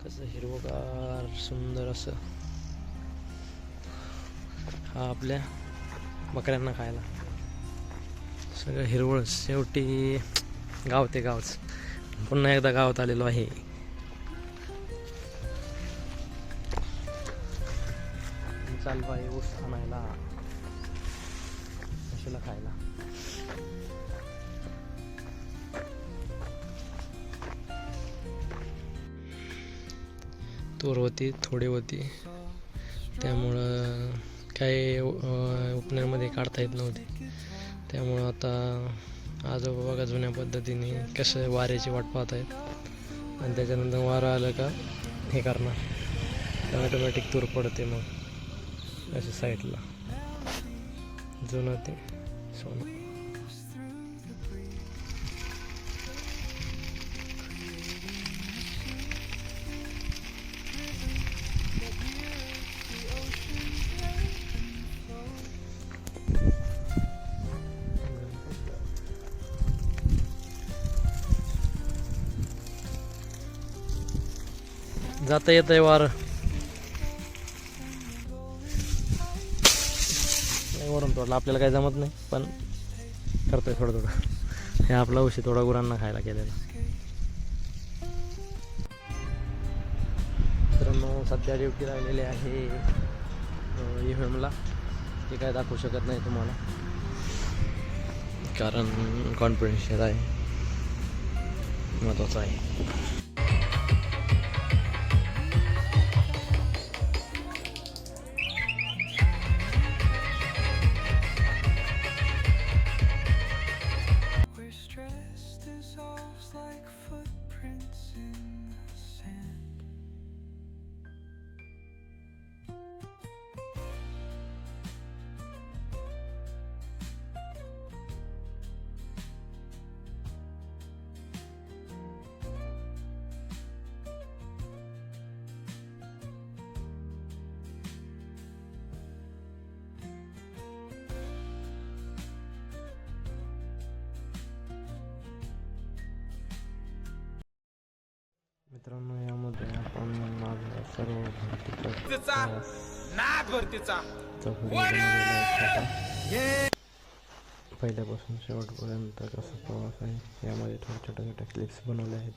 कसं हिरवगार सुंदर असं. हा आपल्या बकऱ्यांना खायला सगळं हिरवळ. शेवटी गाव ते गावच. पुन्हा एकदा गावात आलेलो आहे. चाल बाई ऊस आणायला म्हशीला खायला. तूर होती थोडी होती त्यामुळं काही उपण्यामध्ये काढता येत नव्हते. त्यामुळं आता आजोबा बघा जुन्या पद्धतीने कसं वाऱ्याची वाट पाहत आहेत आणि त्याच्यानंतर वारं आलं का हे करणार ऑटोमॅटिक तूर पडते. मग अशा साईडला जुनं ते सोनं. जाता येत आहे वार. वरून तोडलं आपल्याला काही जमत नाही पण करतोय थोडं थोडं. हे आपला औषध थोडा गुरांना खायला केलेला. मित्रांनो सध्या ड्युटी राहिलेली आहे EVM ते काय दाखवू शकत नाही तुम्हाला कारण कॉन्फिडेन्शियल आहे, महत्त्वाचं आहे. मित्रांनो यामध्ये आपण माझा सर्व भरतीचा पहिल्यापासून शेवटपर्यंत कसा प्रवास आहे यामध्ये छोट्या छोट्या क्लिप्स बनवल्या आहेत.